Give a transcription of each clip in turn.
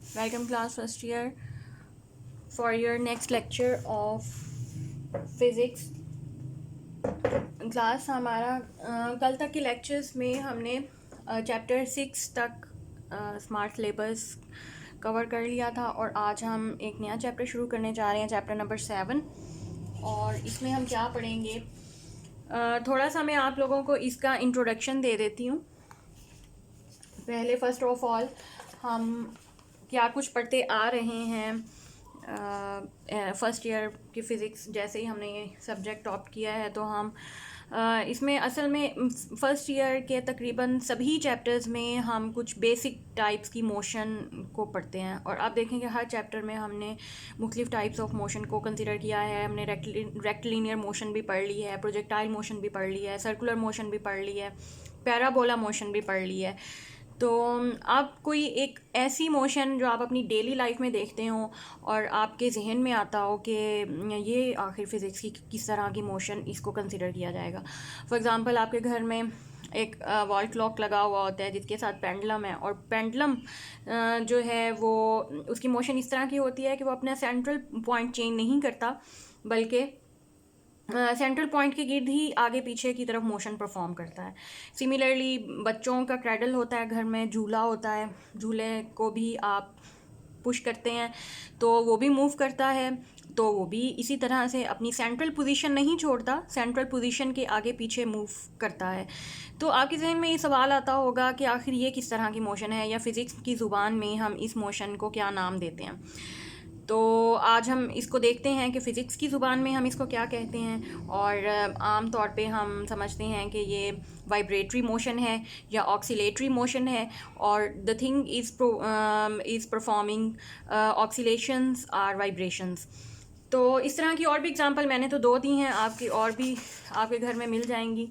Welcome class first year for your next lecture of physics class. हमारा कल तक के लेक्चर्स में हमने चैप्टर 6 तक स्मार्ट सिलेबस कवर कर लिया था और आज हम एक नया चैप्टर शुरू करने जा रहे हैं, चैप्टर नंबर 7। और इसमें हम क्या पढ़ेंगे, थोड़ा सा मैं आप लोगों को इसका इंट्रोडक्शन दे देती हूँ। पहले फर्स्ट ऑफ ऑल हम क्या कुछ पढ़ते आ रहे हैं फर्स्ट ईयर की फ़िज़िक्स। जैसे ही हमने ये सब्जेक्ट ऑप्ट किया है तो हम इसमें असल में फ़र्स्ट ईयर के तकरीबन सभी चैप्टर्स में हम कुछ बेसिक टाइप्स की मोशन को पढ़ते हैं। और आप देखेंगे हर चैप्टर में हमने मुख्तलिफ़ टाइप्स ऑफ मोशन को कंसिडर किया है। हमने रेक्टिलिनियर मोशन भी पढ़ ली है, प्रोजेक्टाइल मोशन भी पढ़ ली है, सर्कुलर मोशन भी पढ़ ली है, पैराबोला मोशन भी पढ़ ली है। तो आप कोई एक ऐसी मोशन जो आप अपनी डेली लाइफ में देखते हो और आपके जहन में आता हो कि ये आखिर फ़िज़िक्स की किस तरह की मोशन इसको कंसिडर किया जाएगा। फॉर एग्ज़ाम्पल आपके घर में एक वॉल क्लॉक लगा हुआ होता है जिसके साथ पेंडुलम है, और पेंडुलम जो है वो उसकी मोशन इस तरह की होती है कि वो अपना सेंट्रल पॉइंट चेंज नहीं करता, बल्कि सेंट्रल पॉइंट के गिर्द ही आगे पीछे की तरफ मोशन परफॉर्म करता है। सिमिलरली बच्चों का क्रैडल होता है, घर में झूला होता है, झूले को भी आप पुश करते हैं तो वो भी मूव करता है, तो वो भी इसी तरह से अपनी सेंट्रल पोजीशन नहीं छोड़ता, सेंट्रल पोजीशन के आगे पीछे मूव करता है। तो आपके जहन में ये सवाल आता होगा कि आखिर ये किस तरह की मोशन है, या फ़िज़िक्स की ज़ुबान में हम इस मोशन को क्या नाम देते हैं। तो आज हम इसको देखते हैं कि फ़िज़िक्स की ज़ुबान में हम इसको क्या कहते हैं। और आम तौर पे हम समझते हैं कि ये वाइब्रेटरी मोशन है या ऑक्सीलेटरी मोशन है, और the thing is performing oscillations are vibrations. तो इस तरह की और भी एग्जांपल मैंने तो दो दी हैं, आपकी और भी आपके घर में मिल जाएंगी।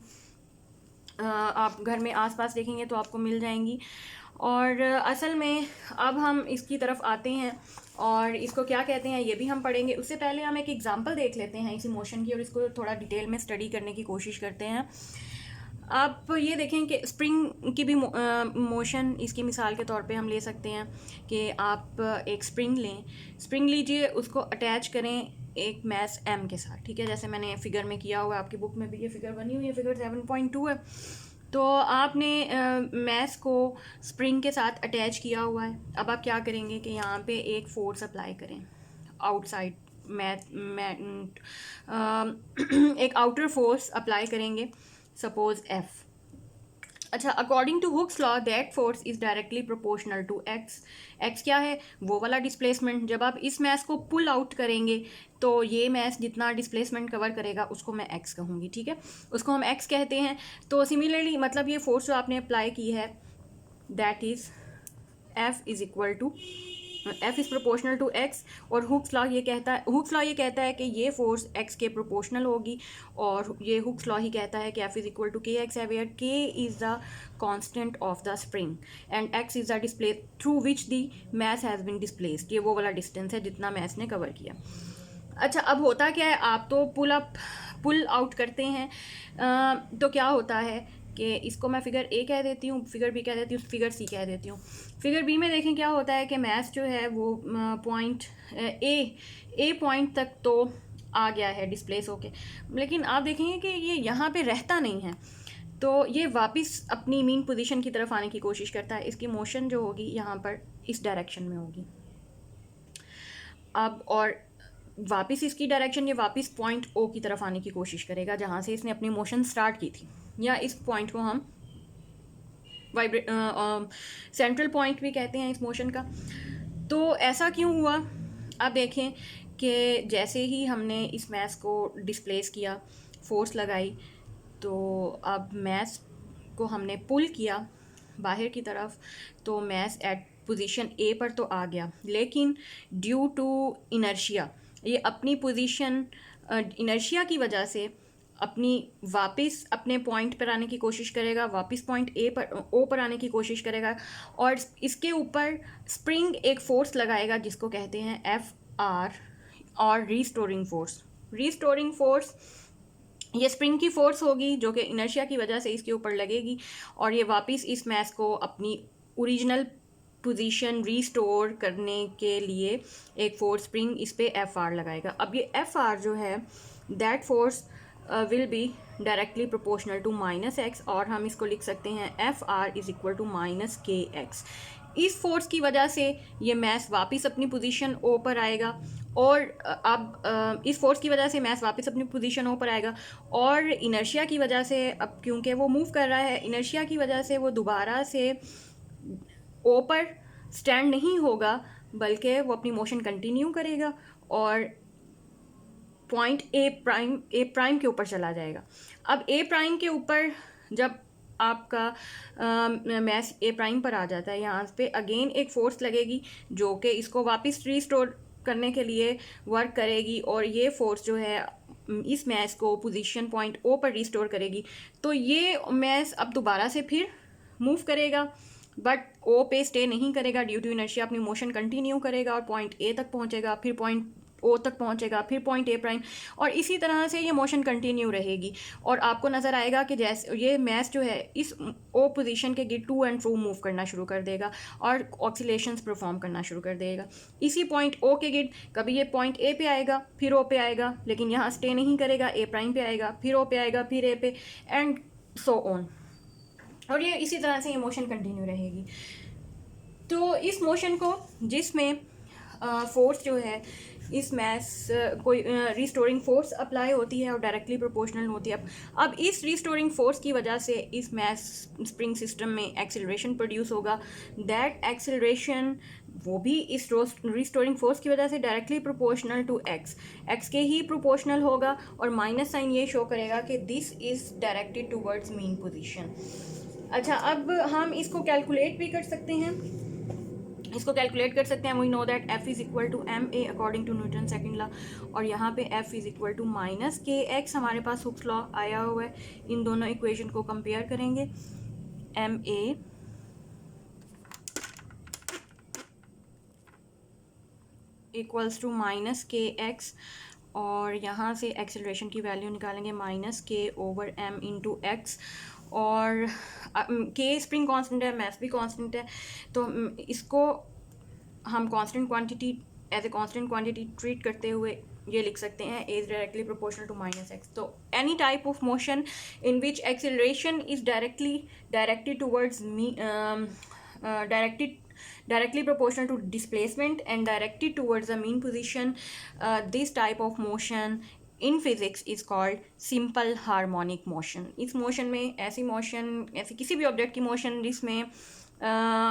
आप घर में आसपास देखेंगे तो आपको मिल जाएंगी। और असल में अब हम इसकी तरफ आते हैं और इसको क्या कहते हैं ये भी हम पढ़ेंगे। उससे पहले हम एक एग्जांपल देख लेते हैं इसी मोशन की और इसको थोड़ा डिटेल में स्टडी करने की कोशिश करते हैं। आप ये देखें कि स्प्रिंग की भी मोशन इसकी मिसाल के तौर पे हम ले सकते हैं कि आप एक स्प्रिंग लें, स्प्रिंग लीजिए, उसको अटैच करें एक मैस एम के साथ, ठीक है। जैसे मैंने फिगर में किया हुआ है, आपकी बुक में भी ये फिगर बनी हुई है, फिगर 7.2 है। तो आपने मैस को स्प्रिंग के साथ अटैच किया हुआ है। अब आप क्या करेंगे कि यहाँ पे एक फोर्स अप्लाई करें आउटसाइड एक आउटर फोर्स अप्लाई करेंगे, सपोज एफ। अच्छा, according to Hooke's law that force is directly proportional to x. X क्या है? वो वाला डिस्प्लेसमेंट। जब आप इस मैस को पुल आउट करेंगे तो ये मैस जितना डिस्प्लेसमेंट कवर करेगा उसको मैं एक्स कहूँगी, ठीक है, उसको हम एक्स कहते हैं। तो सिमिलरली मतलब ये फोर्स जो आपने अप्लाई की है that is F is equal to F is proportional to x. और हुक्स लॉ ये कहता है कि ये फोर्स एक्स के प्रोपोर्शनल होगी, और ये हुक्स लॉ ही कहता है कि F is equal to k x है, where k is the constant of the spring and x is the display through which the mass has been displaced. ये वो वाला डिस्टेंस है जितना मैस ने कवर किया। अच्छा, अब होता क्या है, आप तो पुल आउट करते हैं, तो क्या होता है कि इसको मैं फिगर ए कह देती हूँ, फिगर बी कह देती हूँ, फिगर सी कह देती हूँ। फिगर बी में देखें क्या होता है कि मैस जो है वो पॉइंट ए पॉइंट तक तो आ गया है डिस्प्लेस होके, लेकिन आप देखेंगे कि ये यहाँ पे रहता नहीं है, तो ये वापस अपनी मीन पोजीशन की तरफ आने की कोशिश करता है। इसकी मोशन जो होगी यहाँ पर इस डायरेक्शन में होगी। अब और वापस इसकी डायरेक्शन, ये वापस पॉइंट ओ की तरफ आने की कोशिश करेगा जहाँ से इसने अपनी मोशन स्टार्ट की थी, या इस पॉइंट को हम सेंट्रल पॉइंट भी कहते हैं इस मोशन का। तो ऐसा क्यों हुआ? अब देखें कि जैसे ही हमने इस मैस को डिस्प्लेस किया, फोर्स लगाई, तो अब मैस को हमने पुल किया बाहर की तरफ, तो मैस एट पोजीशन ए पर तो आ गया, लेकिन ड्यू टू इनर्शिया ये अपनी पोजीशन इनर्शिया की वजह से अपनी वापस अपने पॉइंट पर आने की कोशिश करेगा, वापस पॉइंट ए पर ओ पर आने की कोशिश करेगा, और इसके ऊपर स्प्रिंग एक फोर्स लगाएगा जिसको कहते हैं एफ आर, और रीस्टोरिंग फोर्स ये स्प्रिंग की फोर्स होगी जो कि इनर्शिया की वजह से इसके ऊपर लगेगी, और ये वापस इस मैस को अपनी ओरिजिनल पोजीशन रीस्टोर करने के लिए एक फोर्स स्प्रिंग इस पे FR लगाएगा। अब ये FR जो है that force will be directly proportional to -x, और हम इसको लिख सकते हैं FR is equal to -kx। इस फोर्स की वजह से ये मैस वापस अपनी पोजीशन O पर आएगा, और अब इस फोर्स की वजह से मैस वापस अपनी पोजीशन O पर आएगा, और इनर्शिया की वजह से, अब क्योंकि वो मूव कर रहा है, इनर्शिया की वजह से वो दोबारा से O पर स्टैंड नहीं होगा, बल्कि वो अपनी मोशन कंटिन्यू करेगा और पॉइंट ए प्राइम के ऊपर चला जाएगा। अब ए प्राइम के ऊपर जब आपका मैस ए प्राइम पर आ जाता है, यहाँ पे अगेन एक फोर्स लगेगी जो कि इसको वापस रीस्टोर करने के लिए वर्क करेगी, और ये फोर्स जो है इस मैस को पोजीशन पॉइंट ओ पर रिस्टोर करेगी। तो ये मैस अब दोबारा से फिर मूव करेगा, बट ओ पे स्टे नहीं करेगा, ड्यू टू इनर्शिया अपनी मोशन कंटिन्यू करेगा और पॉइंट ए तक पहुंचेगा, फिर पॉइंट ओ तक पहुंचेगा, फिर पॉइंट ए प्राइम, और इसी तरह से ये मोशन कंटिन्यू रहेगी। और आपको नज़र आएगा कि जैसे ये मैस जो है इस ओ पोजीशन के गिर टू एंड फ्रो मूव करना शुरू कर देगा और ऑक्सीलेशंस परफॉर्म करना शुरू कर देगा। इसी पॉइंट ओ के गिर कभी ये पॉइंट ए पे आएगा, फिर ओ पे आएगा, लेकिन यहाँ स्टे नहीं करेगा, ए प्राइम पे आएगा, फिर ओ पे आएगा, फिर ए पे, एंड सो ऑन, और ये इसी तरह से ये मोशन कंटिन्यू रहेगी। तो इस मोशन को, जिसमें फोर्स जो है इस मैस कोई रिस्टोरिंग फोर्स अप्लाई होती है और डायरेक्टली प्रोपोर्शनल होती है। अब इस रिस्टोरिंग फोर्स की वजह से इस मैस स्प्रिंग सिस्टम में एक्सेलरेशन प्रोड्यूस होगा। दैट एक्सेलरेशन वो भी इस रिस्टोरिंग फोर्स की वजह से डायरेक्टली प्रोपोर्शनल टू एक्स के ही प्रोपोर्शनल होगा, और माइनस साइन ये शो करेगा कि this is directed towards mean position. अच्छा, अब हम इसको कैलकुलेट भी कर सकते हैं, we know that F is equal to ma according to Newton second law, और यहाँ पे F is equal to -kx हमारे पास हुक्स लॉ आया हुआ है। इन दोनों इक्वेशन को कंपेयर करेंगे, ma इक्वल्स टू -kx, और यहाँ से एक्सेलरेशन की वैल्यू निकालेंगे -k/m इंटू एक्स, और के स्प्रिंग कांस्टेंट है, मैस भी कांस्टेंट है, तो इसको हम constant quantity as a constant quantity treat करते हुए ये लिख सकते हैं is directly proportional to -x। तो any type of motion in which acceleration is directed towards directly proportional to displacement and directed towards the mean position, this type of motion in physics is called simple harmonic motion। इस motion में ऐसी किसी भी object की motion जिसमें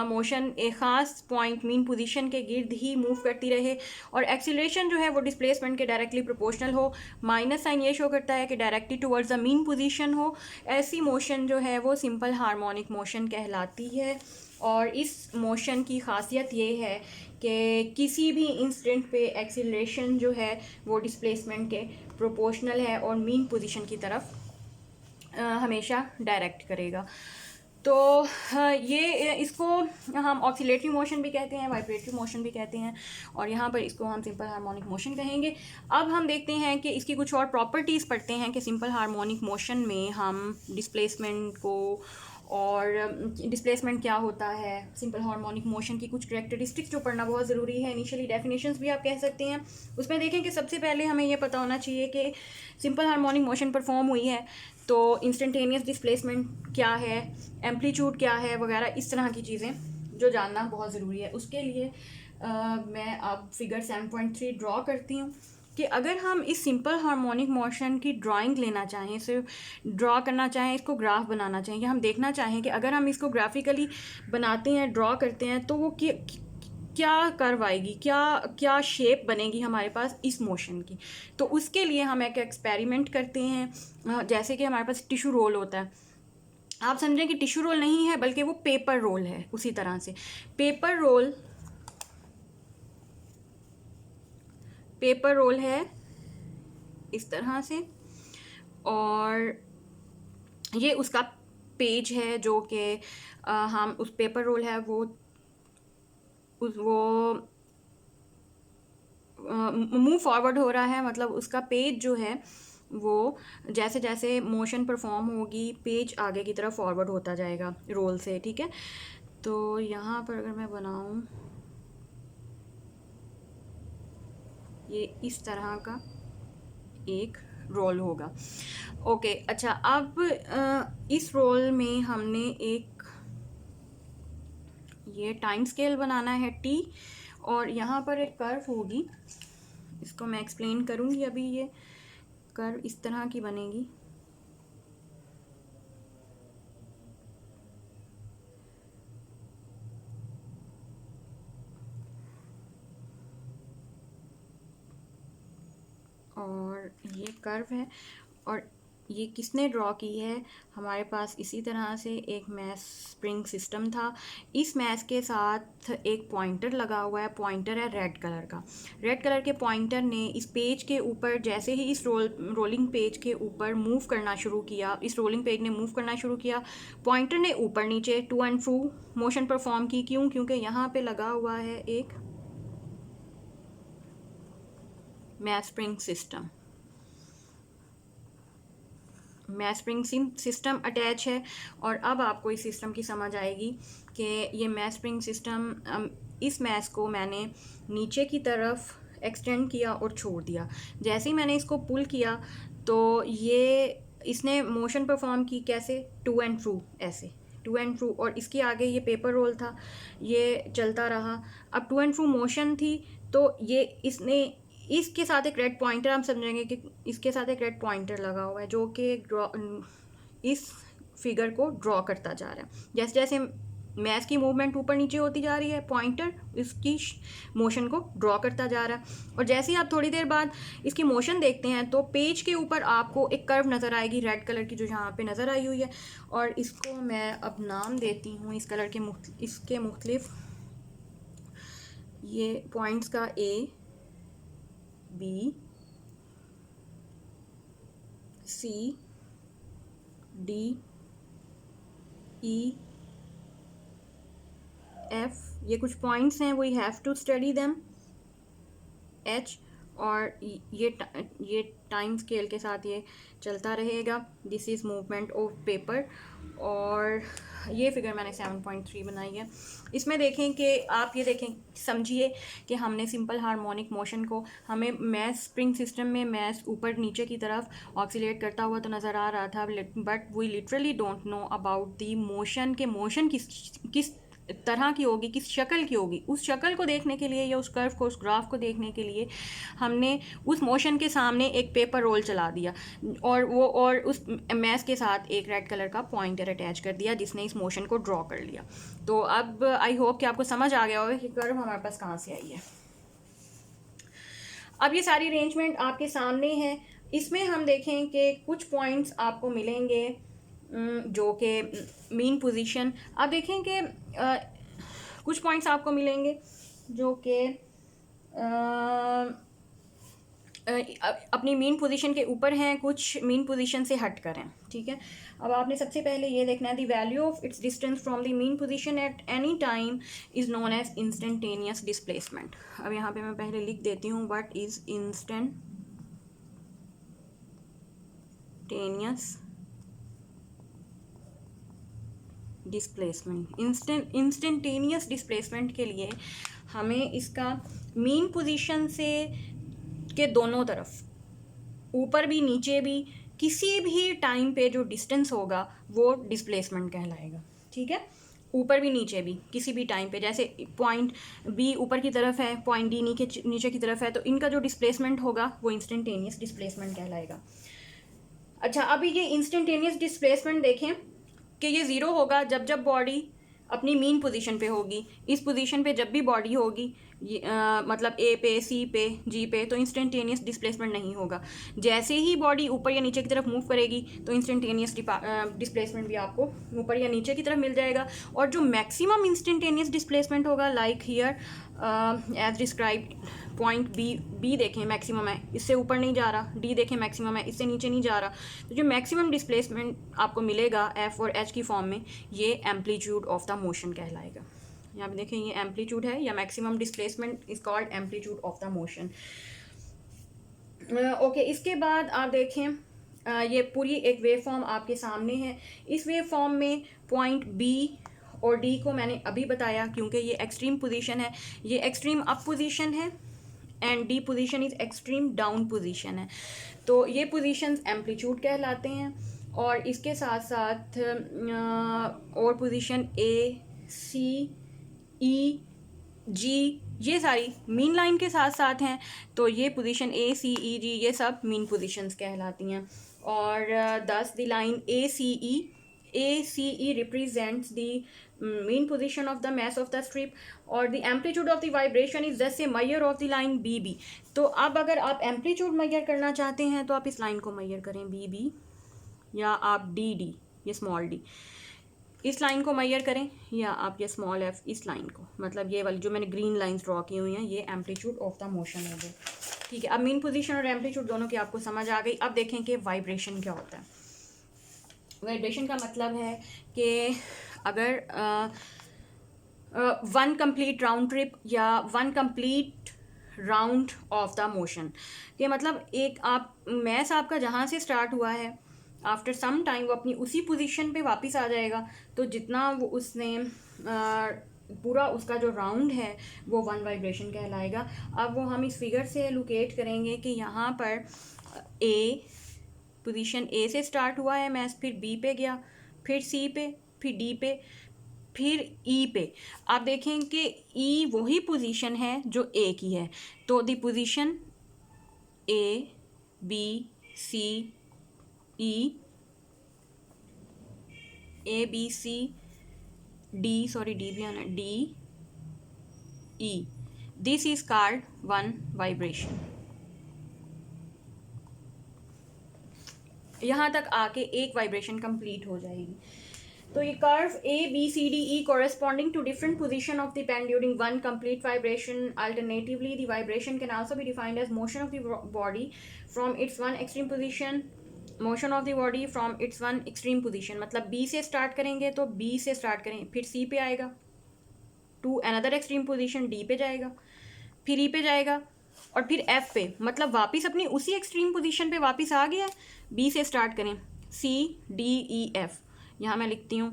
motion एक ख़ास point mean position के गिर्द ही मूव करती रहे और एक्सीलरेशन जो है वो डिस्प्लेसमेंट के डायरेक्टली प्रोपोर्शनल हो, माइनस साइन ये शो करता है कि directly towards the mean position हो, ऐसी मोशन जो है वो सिंपल हार्मोनिक मोशन कहलाती है। और इस मोशन की खासियत ये है कि किसी भी इंस्टेंट पे एक्सीलरेशन जो है वो डिस्प्लेसमेंट के प्रोपोर्शनल है और मीन पोजीशन की तरफ हमेशा डायरेक्ट करेगा। तो ये इसको हम ऑक्सीलेटरी मोशन भी कहते हैं, वाइब्रेटरी मोशन भी कहते हैं, और यहाँ पर इसको हम सिंपल हार्मोनिक मोशन कहेंगे। अब हम देखते हैं कि इसकी कुछ और प्रॉपर्टीज़ पढ़ते हैं कि सिंपल हार्मोनिक मोशन में हम डिस्प्लेसमेंट को, और डिस्प्लेसमेंट क्या होता है, सिंपल हार्मोनिक मोशन की कुछ करैक्टरिस्टिक्स जो पढ़ना बहुत ज़रूरी है, इनिशियली डेफिनेशंस भी आप कह सकते हैं। उसमें देखें कि सबसे पहले हमें ये पता होना चाहिए कि सिंपल हार्मोनिक मोशन परफॉर्म हुई है तो इंस्टेंटेनियस डिस्प्लेसमेंट क्या है, एम्पलीट्यूड क्या है, वगैरह इस तरह की चीज़ें जो जानना बहुत ज़रूरी है। उसके लिए मैं अब फिगर 7.3 ड्रॉ करती हूँ कि अगर हम इस सिंपल हार्मोनिक मोशन की ड्राइंग लेना चाहें, इसे ड्रॉ करना चाहें, इसको ग्राफ बनाना चाहें, या हम देखना चाहें कि अगर हम इसको ग्राफिकली बनाते हैं, ड्रॉ करते हैं, तो वो क्या कर्व आएगी, क्या शेप बनेगी हमारे पास इस मोशन की। तो उसके लिए हम एक एक्सपेरिमेंट करते हैं। जैसे कि हमारे पास टिशू रोल होता है, आप समझें कि टिशू रोल नहीं है बल्कि वो पेपर रोल है। उसी तरह से पेपर रोल है इस तरह से, और ये उसका पेज है जो कि हम उस पेपर रोल है वो मूव फॉरवर्ड हो रहा है, मतलब उसका पेज जो है वो जैसे जैसे मोशन परफॉर्म होगी पेज आगे की तरफ फॉरवर्ड होता जाएगा रोल से, ठीक है। तो यहाँ पर अगर मैं बनाऊँ ये इस तरह का एक रोल होगा। ओके, अच्छा, अब इस रोल में हमने एक ये टाइम स्केल बनाना है टी, और यहाँ पर एक कर्व होगी, इसको मैं एक्सप्लेन करूँगी अभी। ये कर्व इस तरह की बनेगी। और ये कर्व है, और ये किसने ड्रॉ की है? हमारे पास इसी तरह से एक मैथ स्प्रिंग सिस्टम था। इस मैथ के साथ एक पॉइंटर लगा हुआ है, पॉइंटर है रेड कलर का। रेड कलर के पॉइंटर ने इस पेज के ऊपर जैसे ही इस रोलिंग पेज के ऊपर मूव करना शुरू किया, इस रोलिंग पेज ने मूव करना शुरू किया, पॉइंटर ने ऊपर नीचे to and fro motion perform की। क्यों? क्योंकि यहाँ पे लगा हुआ है एक mass spring system, mass spring system attach है। और अब आपको इस सिस्टम की समझ आएगी कि ये मैथ स्प्रिंग सिस्टम, इस मैथ को मैंने नीचे की तरफ एक्सटेंड किया और छोड़ दिया। जैसे ही मैंने इसको पुल किया तो ये इसने मोशन परफॉर्म की। कैसे? टू एंड फ्रो, ऐसे टू एंड फ्रो। और इसके आगे ये पेपर रोल था, ये चलता रहा। अब टू एंड फ्रो मोशन थी, तो ये इसने इसके साथ एक रेड पॉइंटर, हम समझेंगे कि इसके साथ एक रेड पॉइंटर लगा हुआ है जो कि इस फिगर को ड्रॉ करता जा रहा है। जैसे जैसे मैथ की मूवमेंट ऊपर नीचे होती जा रही है, पॉइंटर इसकी मोशन को ड्रॉ करता जा रहा है। और जैसे ही आप थोड़ी देर बाद इसकी मोशन देखते हैं तो पेज के ऊपर आपको एक कर्व नज़र आएगी रेड कलर की, जो यहाँ पे नज़र आई हुई है। और इसको मैं अब नाम देती हूँ इस कलर के इसके मुख्तलिफ ये पॉइंट्स का A, B, C, D, E, F, ये कुछ पॉइंट्स हैं, we have to study them, H। और ये टाइम स्केल के साथ ये चलता रहेगा। This is movement of paper. और ये फिगर मैंने 7.3 बनाई है। इसमें देखें कि आप ये देखें, समझिए कि हमने सिंपल हार्मोनिक मोशन को, हमें मैथ स्प्रिंग सिस्टम में मैथ ऊपर नीचे की तरफ ऑक्सीलेट करता हुआ तो नज़र आ रहा था, but we literally don't know about the motion के मोशन किस तरह की होगी, किस शक्ल की होगी। उस शक्ल को देखने के लिए या उस कर्व को, उस ग्राफ को देखने के लिए हमने उस मोशन के सामने एक पेपर रोल चला दिया और उस मैथ के साथ एक रेड कलर का पॉइंटर अटैच कर दिया जिसने इस मोशन को ड्रॉ कर लिया। तो अब आई होप कि आपको समझ आ गया होगा कि कर्व हमारे पास कहाँ से आई है। अब ये सारी अरेंजमेंट आपके सामने है। इसमें हम देखें कि कुछ पॉइंट्स आपको मिलेंगे जो कि मीन पोजीशन, आप देखें कि कुछ पॉइंट्स आपको मिलेंगे जो कि अपनी मीन पोजीशन के ऊपर हैं, कुछ मीन पोजीशन से हट कर हैं। ठीक है, अब आपने सबसे पहले ये देखना है, the value of its distance from the mean position at any time is known as instantaneous displacement. अब यहाँ पे मैं पहले लिख देती हूँ what is instantaneous displacement. Instantaneous displacement के लिए हमें इसका मीन पोजीशन से के दोनों तरफ, ऊपर भी नीचे भी, किसी भी टाइम पे जो डिस्टेंस होगा वो डिस्प्लेसमेंट कहलाएगा। ठीक है, ऊपर भी नीचे भी किसी भी टाइम पे, जैसे पॉइंट बी ऊपर की तरफ है, पॉइंट डी नीचे की तरफ है, तो इनका जो डिस्प्लेसमेंट होगा वो इंस्टेंटेनियस डिस्प्लेसमेंट कहलाएगा। अच्छा, अभी ये इंस्टेंटेनियस डिस्प्लेसमेंट देखें कि ये ज़ीरो होगा जब बॉडी अपनी मीन पोजीशन पे होगी। इस पोजीशन पे जब भी बॉडी होगी, मतलब ए पे, सी पे, जी पे, तो इंस्टेंटेनियस डिस्प्लेसमेंट नहीं होगा। जैसे ही बॉडी ऊपर या नीचे की तरफ मूव करेगी तो इंस्टेंटेनियस डिस्प्लेसमेंट भी आपको ऊपर या नीचे की तरफ मिल जाएगा। और जो मैक्सिमम इंस्टेंटेनियस डिस्प्लेसमेंट होगा, like here as described, point B देखें मैक्सिमम है, इससे ऊपर नहीं जा रहा, डी देखें मैक्सिमम है, इससे नीचे नहीं जा रहा। तो जो मैक्सिमम डिस्प्लेसमेंट आपको मिलेगा एफ और एच की फॉर्म में, ये एम्पलीट्यूड ऑफ द मोशन कहलाएगा। यहाँ पे देखें, ये एम्पलीट्यूड है या maximum displacement is called amplitude of the motion. Okay, इसके बाद आप देखें, ये पूरी एक वेव फॉर्म आपके सामने है। इस वेव फॉर्म में पॉइंट बी और डी को मैंने अभी बताया क्योंकि ये एक्सट्रीम पोजीशन है, ये एक्सट्रीम अप पोजीशन है and D position is extreme down position है। तो ये पोजीशंस एम्पलीट्यूड कहलाते हैं। और इसके साथ साथ और पोजीशन ए, सी, ई, जी, ये सारी मीन लाइन के साथ साथ हैं, तो ये पोजीशन ए, सी, ई, जी ये सब मीन पोजीशंस कहलाती हैं। और thus the line A C E represents the mean position of the mass of the strip और the amplitude of the vibration is just a measure of the line BB। तो अब अगर आप amplitude major करना चाहते हैं तो आप इस लाइन को मेजर करें BB, या आप DD ये स्मॉल d इस लाइन को मेजर करें, या आप ये स्मॉल f इस लाइन को, मतलब ये वाली जो मैंने ग्रीन लाइंस ड्रॉ की हुई हैं ये एम्पलीट्यूड ऑफ द मोशन हो गई। ठीक है, अब मीन पोजीशन और एम्पलीट्यूड दोनों की आपको समझ आ गई। अब देखें कि वाइब्रेशन क्या होता है। वाइब्रेशन का मतलब है कि अगर वन कंप्लीट राउंड ट्रिप या one complete round of the motion, ये मतलब एक आप मैस आपका जहाँ से स्टार्ट हुआ है आफ्टर सम टाइम वो अपनी उसी पोजीशन पे वापस आ जाएगा, तो जितना वो उसने पूरा उसका जो राउंड है वो वन वाइब्रेशन कहलाएगा। अब वो हम इस फिगर से लोकेट करेंगे कि यहाँ पर ए पोजीशन ए से स्टार्ट हुआ है मैस, फिर बी पे गया, फिर सी पे, फिर डी पे, फिर ई पे। आप देखें कि ई वही पोजीशन है जो ए की है, तो the position A B C E, A B C D, sorry D भी आना, D E, this is called one vibration. यहाँ तक आके एक वाइब्रेशन कंप्लीट हो जाएगी। तो ये curve A B C D E corresponding to different position of the pen during one complete vibration. Alternatively, the vibration can also be defined as motion of the body from its one extreme position, motion of the body from its one extreme position। मतलब B से start करेंगे तो B से start करें, फिर C पे आएगा, to another extreme position D पे जाएगा, फिर E पे जाएगा और फिर F पे, मतलब वापस अपनी उसी एक्सट्रीम पोजीशन पे वापस आ गया। B से स्टार्ट करें, C D E F, यहाँ मैं लिखती हूँ,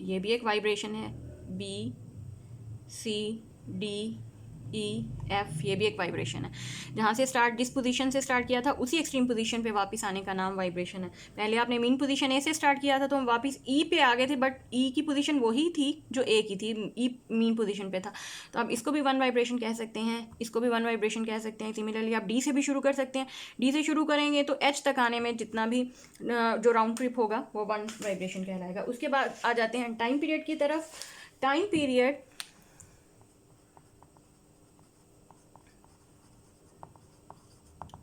ये भी एक वाइब्रेशन है, B C D E F, ये भी एक वाइब्रेशन है। जहाँ से स्टार्ट, जिस पोजीशन से स्टार्ट किया था उसी एक्सट्रीम पोजीशन पे वापस आने का नाम वाइब्रेशन है। पहले आपने मीन पोजीशन ए से स्टार्ट किया था तो हम वापस ई पे आ गए थे, बट ई की पोजीशन वही थी जो ए की थी, ई मीन पोजीशन पे था, तो आप इसको भी वन वाइब्रेशन कह सकते हैं, इसको भी वन वाइब्रेशन कह सकते हैं। सिमिलरली आप डी से भी शुरू कर सकते हैं, डी से शुरू करेंगे तो एच तक आने में जितना भी जो राउंड ट्रिप होगा वो वन वाइब्रेशन कहलाएगा। उसके बाद आ जाते हैं टाइम पीरियड की तरफ। Time period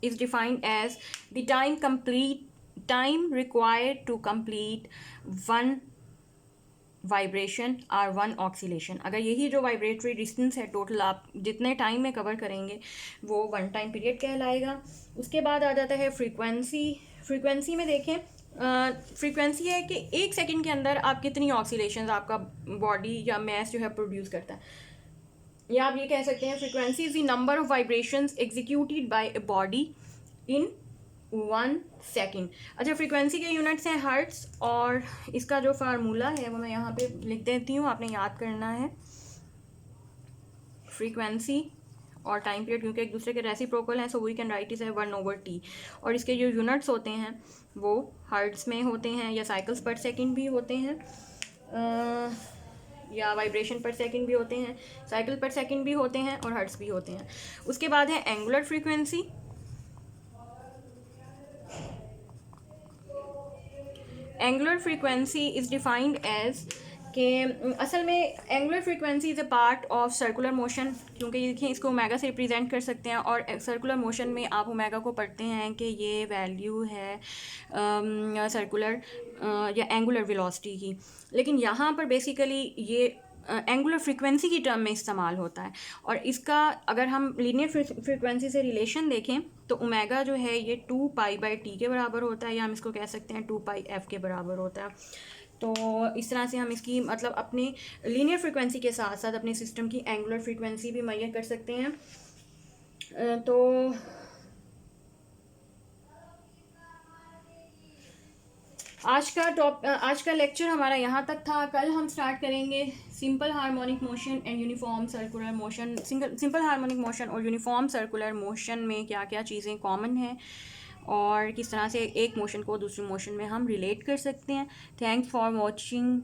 is defined as the time required to complete one vibration or one oscillation। अगर यही जो वाइब्रेटरी डिस्टेंस है टोटल आप जितने टाइम में कवर करेंगे वो वन टाइम पीरियड कहलाएगा। उसके बाद आ जाता है फ्रीक्वेंसी। फ्रीक्वेंसी में देखें, फ्रीक्वेंसी है कि एक सेकंड के अंदर आप कितनी ऑक्सीलेशंस आपका बॉडी या मैस जो है प्रोड्यूस करता है, या आप ये कह सकते हैं frequency is the number of vibrations executed by a body in 1 second. अच्छा, फ्रीक्वेंसी के यूनिट्स हैं हर्ट्स, और इसका जो फार्मूला है वो मैं यहाँ पे लिख देती हूँ, आपने याद करना है। फ्रीक्वेंसी और टाइम पीरियड क्योंकि एक दूसरे के रेसिप्रोकल हैं, so we can write is है 1/T, और इसके जो यूनिट्स होते हैं वो हर्ट्स में होते हैं, या साइकिल्स पर सेकेंड भी होते हैं, या वाइब्रेशन पर सेकंड भी होते हैं, साइकिल पर सेकंड भी होते हैं, और हर्ट्स भी होते हैं। उसके बाद है angular frequency. Angular frequency is defined as कि असल में angular frequency is a part of circular motion, क्योंकि ये देखिए इसको ओमेगा से रिप्रेजेंट कर सकते हैं, और सर्कुलर मोशन में आप ओमेगा को पढ़ते हैं कि ये वैल्यू है सर्कुलर या एंगुलर वेलोसिटी की, लेकिन यहाँ पर बेसिकली ये एंगुलर फ्रीक्वेंसी की टर्म में इस्तेमाल होता है। और इसका अगर हम लीनियर फ्रीक्वेंसी से रिलेशन देखें तो ओमेगा जो है ये 2π/T के बराबर होता है, या हम इसको कह सकते हैं 2πf के बराबर होता है। तो इस तरह से हम इसकी मतलब अपने लीनियर फ्रीक्वेंसी के साथ साथ अपने सिस्टम की एंगुलर फ्रीक्वेंसी भी मेजर कर सकते हैं। तो आज का लेक्चर हमारा यहाँ तक था। कल हम स्टार्ट करेंगे simple harmonic motion and uniform circular motion. Simple harmonic motion और यूनिफॉर्म सर्कुलर मोशन में क्या क्या चीज़ें कॉमन हैं और किस तरह से एक मोशन को दूसरे मोशन में हम रिलेट कर सकते हैं। Thanks for watching.